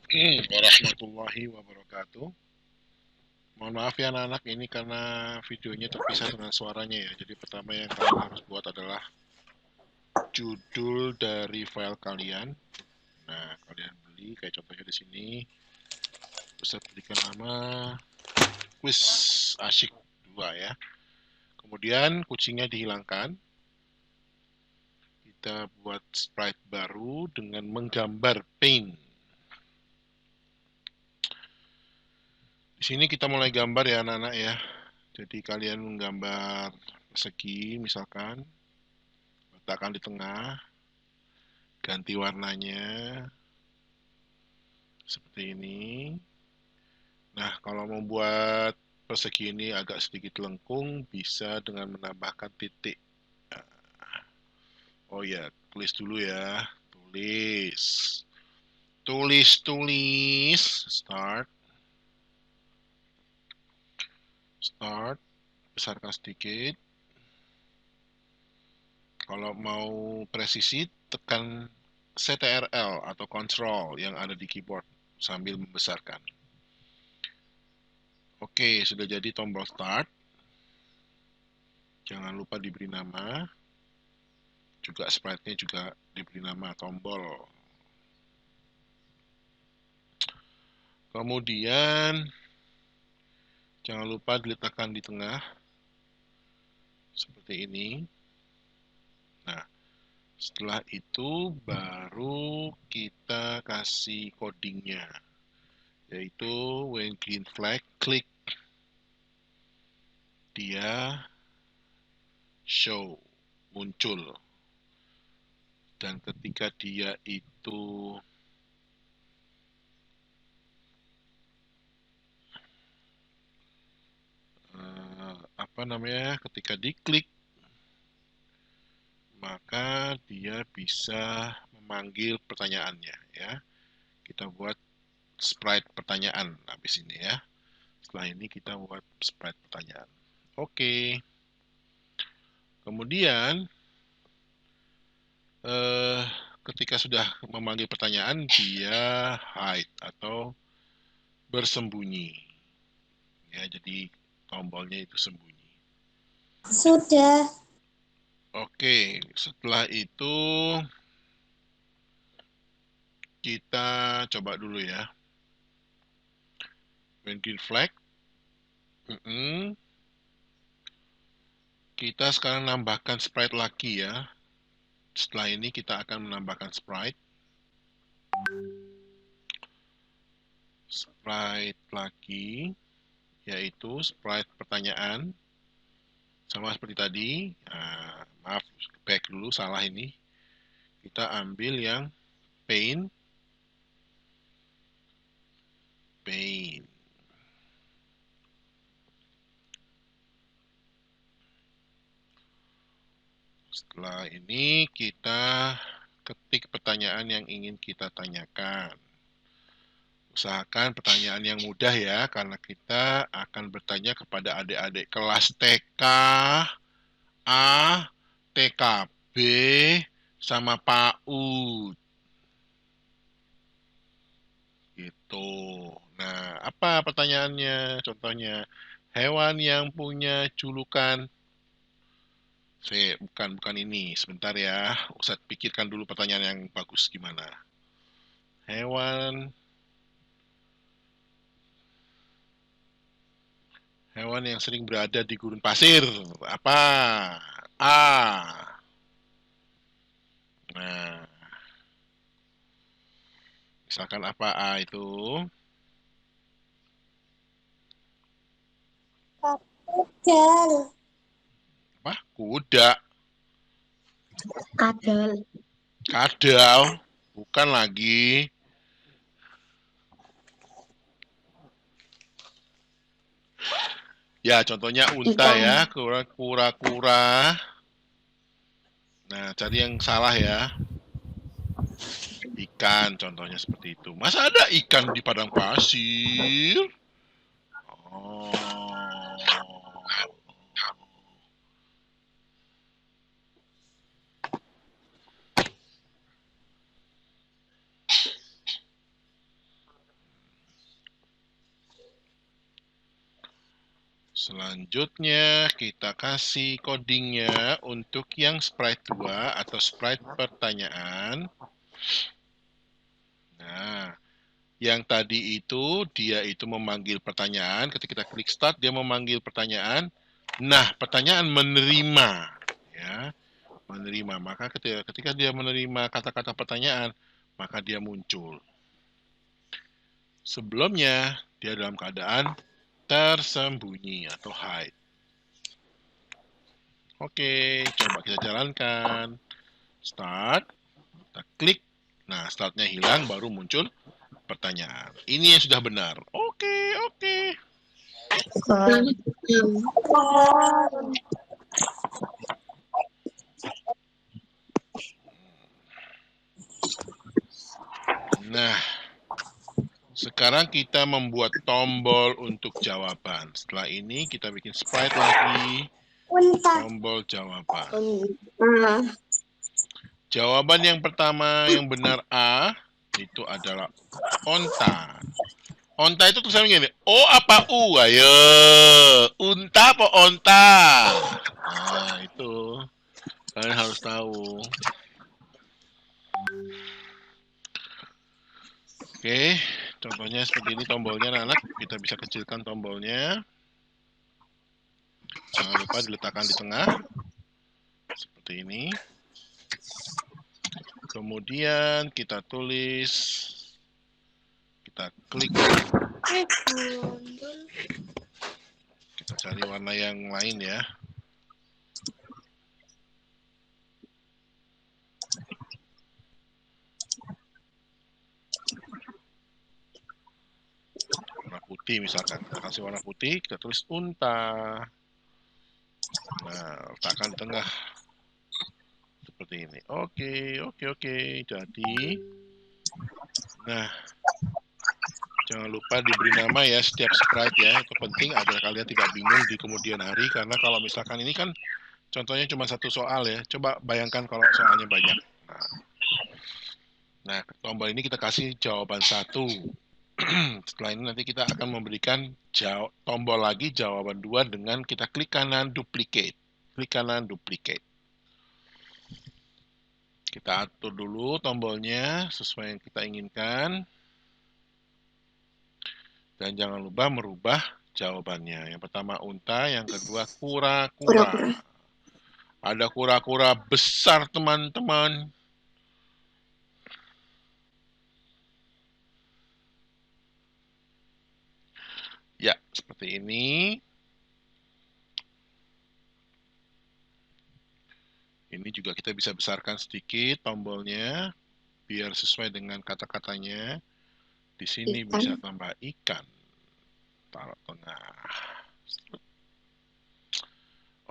Warahmatullahi wabarakatuh. Mohon maaf ya anak-anak, ini karena videonya terpisah dengan suaranya ya. Jadi pertama yang kalian harus buat adalah judul dari file kalian. Nah, kalian beli kayak contohnya di sini. Bisa berikan nama quiz asyik 2 ya. Kemudian kucingnya dihilangkan. Kita buat sprite baru dengan menggambar paint. Di sini kita mulai gambar ya anak-anak ya. Jadi kalian menggambar persegi misalkan, letakkan di tengah, ganti warnanya seperti ini. Nah, kalau membuat persegi ini agak sedikit lengkung, bisa dengan menambahkan titik. Oh ya, tulis dulu ya. Tulis. Tulis. Start. Start. Besarkan sedikit. Kalau mau presisi, tekan CTRL atau Control yang ada di keyboard sambil membesarkan. Oke, sudah jadi tombol start. Jangan lupa diberi nama. Juga sprite-nya juga diberi nama tombol. Kemudian jangan lupa diletakkan di tengah seperti ini. Nah, setelah itu baru kita kasih codingnya, yaitu when green flag klik dia show muncul, dan ketika dia itu apa namanya, ketika diklik maka dia bisa memanggil pertanyaannya ya. Kita buat sprite pertanyaan habis ini ya. Setelah ini kita buat sprite pertanyaan. Oke. Kemudian eh, ketika sudah memanggil pertanyaan, dia hide atau bersembunyi. Ya, jadi tombolnya itu sembunyi. Sudah. Oke, setelah itu kita coba dulu ya. When green flag. Kita sekarang nambahkan sprite lagi ya. Setelah ini kita akan menambahkan sprite. Sprite lagi, yaitu sprite pertanyaan. Sama seperti tadi. Nah, maaf, back dulu, salah ini. Kita ambil yang paint. Paint. Setelah ini kita ketik pertanyaan yang ingin kita tanyakan. Usahakan pertanyaan yang mudah ya, karena kita akan bertanya kepada adik-adik kelas TK, A, TKB, sama PAUD. Gitu. Nah, apa pertanyaannya? Contohnya, hewan yang punya julukan. Bukan ini. Sebentar ya. Ustadz pikirkan dulu pertanyaan yang bagus gimana. Hewan Hewan yang sering berada di gurun pasir. Apa? A. Nah, misalkan apa A itu? Kadal. Apa? Kuda. Kadal. Kadal. Bukan lagi. Ya, contohnya unta Ikan. ya. Kura-kura. Nah, cari yang salah ya. Ikan, contohnya seperti itu. Masa ada ikan di padang pasir? Oh. Selanjutnya kita kasih codingnya untuk yang sprite 2 atau sprite pertanyaan. Nah, yang tadi itu dia itu memanggil pertanyaan, ketika kita klik start dia memanggil pertanyaan. Nah, pertanyaan menerima ya, menerima. Maka ketika dia menerima kata-kata pertanyaan, maka dia muncul. Sebelumnya dia dalam keadaan tersembunyi atau hide. Oke, coba kita jalankan. Start, kita klik. Nah, startnya hilang, baru muncul pertanyaan. Ini yang sudah benar. Oke, oke. Nah, sekarang kita membuat tombol untuk jawaban. Setelah ini kita bikin sprite lagi, tombol jawaban. Jawaban yang pertama yang benar A itu adalah onta. Onta itu tulisannya gini, O apa U? Ayo, unta apa onta? Nah, itu kalian harus tahu. Oke, contohnya seperti ini tombolnya anak-anak. Kita bisa kecilkan tombolnya. Jangan lupa diletakkan di tengah. Seperti ini. Kemudian kita tulis. Kita klik. Kita cari warna yang lain ya. Warna putih misalkan. Kita kasih warna putih, kita tulis unta. Nah, letakkan di tengah. Seperti ini. Oke. Jadi, nah, jangan lupa diberi nama ya setiap sprite ya. Itu penting agar kalian tidak bingung di kemudian hari. Karena kalau misalkan ini kan contohnya cuma satu soal ya. Coba bayangkan kalau soalnya banyak. Nah, tombol ini kita kasih jawaban 1. Setelah ini nanti kita akan memberikan tombol lagi jawaban 2 dengan kita klik kanan duplicate. Klik kanan duplicate. Kita atur dulu tombolnya sesuai yang kita inginkan. Dan jangan lupa merubah jawabannya. Yang pertama unta, yang kedua kura-kura. Ada kura-kura besar teman-teman. Ya, seperti ini. Ini juga kita bisa besarkan sedikit tombolnya biar sesuai dengan kata-katanya. Di sini Ikan. bisa tambah ikan. Taruh tengah.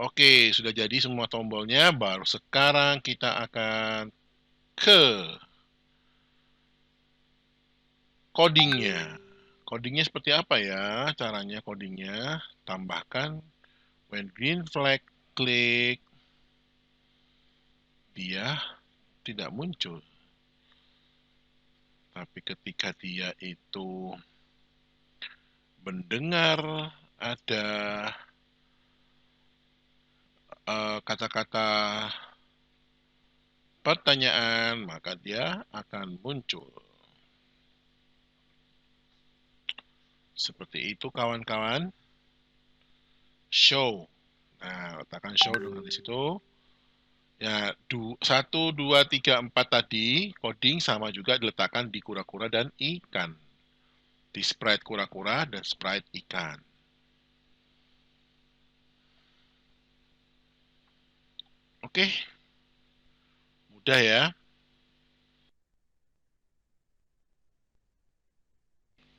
Oke, sudah jadi semua tombolnya. Baru sekarang kita akan ke codingnya. Codingnya seperti apa ya? Caranya codingnya, tambahkan when green flag klik, dia tidak muncul. Tapi ketika dia itu mendengar ada kata-kata pertanyaan, maka dia akan muncul. Seperti itu kawan-kawan. Show. Nah, letakkan show dengan di situ. Ya, 1, 2, 3, 4 tadi coding sama juga diletakkan di kura-kura dan ikan. Di sprite kura-kura dan sprite ikan. Oke. Mudah ya.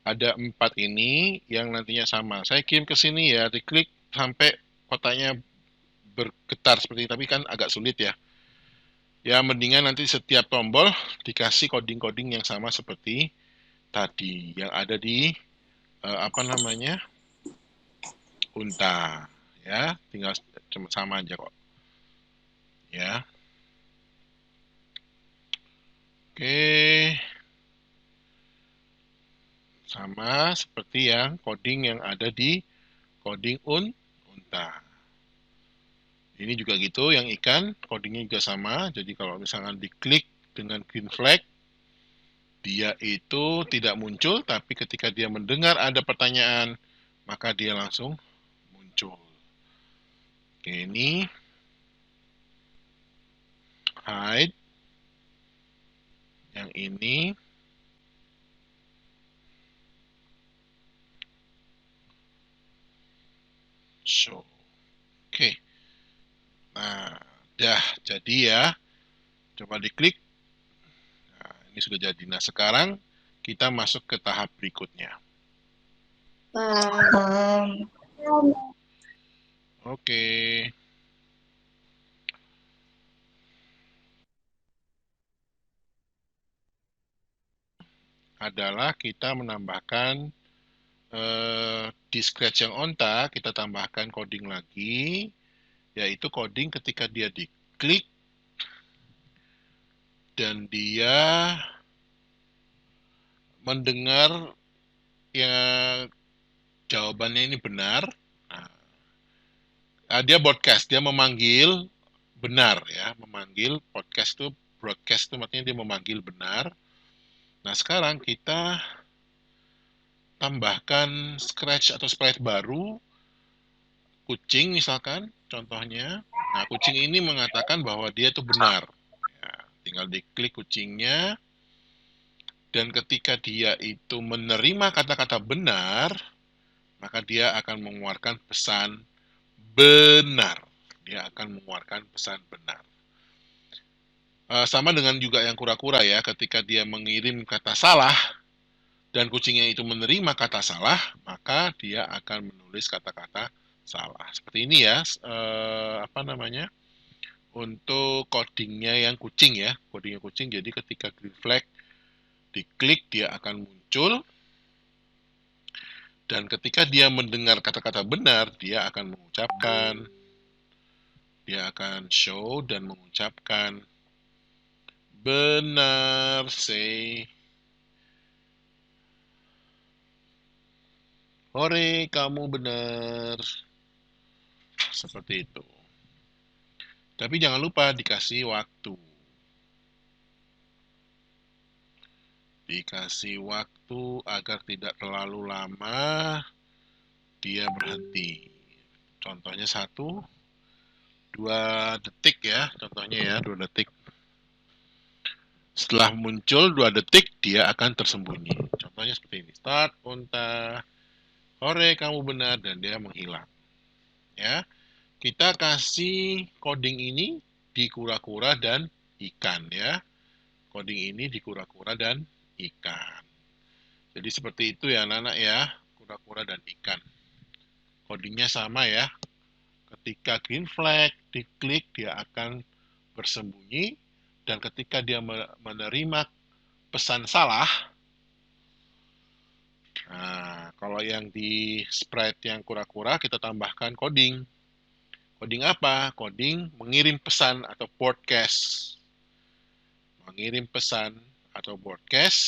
Ada 4 ini yang nantinya sama. Saya kirim ke sini ya, diklik sampai kotaknya bergetar seperti ini, tapi kan agak sulit ya. Ya, mendingan nanti setiap tombol dikasih coding-coding yang sama seperti tadi yang ada di apa namanya? Unta. Ya, tinggal sama aja kok. Ya. Oke. Sama seperti yang coding yang ada di coding kita. Ini juga gitu, yang ikan, codingnya juga sama. Jadi kalau misalkan diklik dengan green flag, dia itu tidak muncul, tapi ketika dia mendengar ada pertanyaan, maka dia langsung muncul. Oke, ini hide. Yang ini show. Oke. Nah, dah jadi ya. Coba diklik. Nah, ini sudah jadi. Nah, sekarang kita masuk ke tahap berikutnya. Oke. Adalah kita menambahkan di scratch yang onta, kita tambahkan coding lagi, yaitu coding ketika dia diklik dan dia mendengar yang jawabannya ini benar. Nah, dia broadcast, dia memanggil benar ya, memanggil podcast itu broadcast itu artinya dia memanggil benar. Nah, sekarang kita tambahkan scratch atau sprite baru, kucing misalkan, contohnya. Nah, kucing ini mengatakan bahwa dia itu benar. Ya, tinggal diklik kucingnya, dan ketika dia itu menerima kata-kata benar, maka dia akan mengeluarkan pesan benar. Dia akan mengeluarkan pesan benar. Sama dengan juga yang kura-kura ya, ketika dia mengirim kata salah, dan kucingnya itu menerima kata salah, maka dia akan menulis kata-kata salah. Seperti ini ya, apa namanya, untuk codingnya yang kucing ya, codingnya kucing. Jadi ketika green flag diklik dia akan muncul, dan ketika dia mendengar kata-kata benar, dia akan mengucapkan, dia akan show dan mengucapkan benar, say, hore kamu benar, seperti itu. Tapi jangan lupa dikasih waktu. Dikasih waktu agar tidak terlalu lama dia berhenti. Contohnya 1-2 detik ya, contohnya ya 2 detik. Setelah muncul 2 detik, dia akan tersembunyi. Contohnya seperti ini. Start, unta, hore kamu benar, dan dia menghilang. Ya, kita kasih coding ini di kura-kura dan ikan ya. Coding ini di kura-kura dan ikan. Jadi seperti itu ya anak-anak ya, kura-kura dan ikan. Codingnya sama ya. Ketika green flag diklik dia akan bersembunyi, dan ketika dia menerima pesan salah, nah kalau yang di sprite yang kura-kura kita tambahkan coding. Coding apa? Coding mengirim pesan atau broadcast. Mengirim pesan atau broadcast,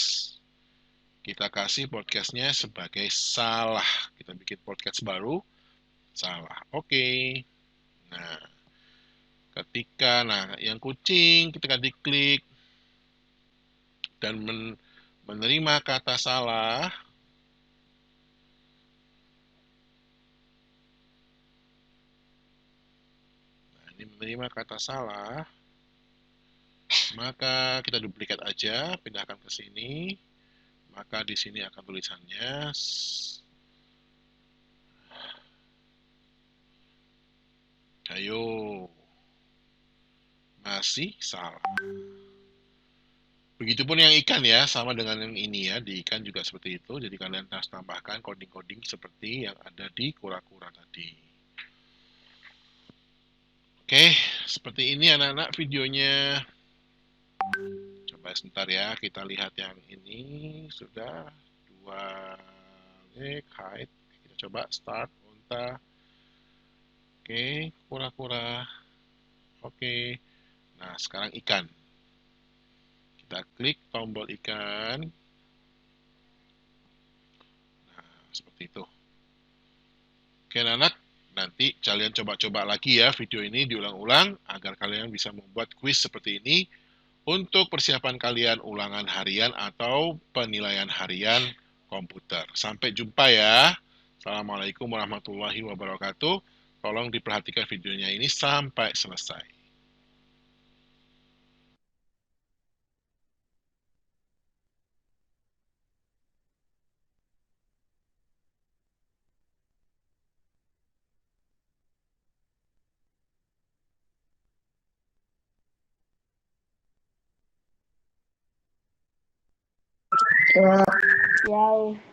kita kasih podcastnya sebagai salah. Kita bikin podcast baru, salah. Oke. Nah, nah yang kucing ketika diklik dan menerima kata salah, nah ini menerima kata salah, maka kita duplikat aja, pindahkan ke sini, maka di sini akan tulisannya ayo, masih salah. Begitupun yang ikan ya, sama dengan yang ini ya, di ikan juga seperti itu. Jadi kalian harus tambahkan coding-coding seperti yang ada di kura-kura tadi. Oke, seperti ini anak-anak videonya. Coba sebentar ya, kita lihat yang ini sudah 2 hide. Kita coba start, unta. Oke, kura-kura. Oke, nah sekarang ikan. Kita klik tombol ikan. Nah, seperti itu. Oke anak-anak, Nanti kalian coba-coba lagi ya video ini diulang-ulang agar kalian bisa membuat kuis seperti ini untuk persiapan kalian ulangan harian atau penilaian harian komputer. Sampai jumpa ya. Assalamualaikum warahmatullahi wabarakatuh. Tolong diperhatikan videonya ini sampai selesai. Jauh.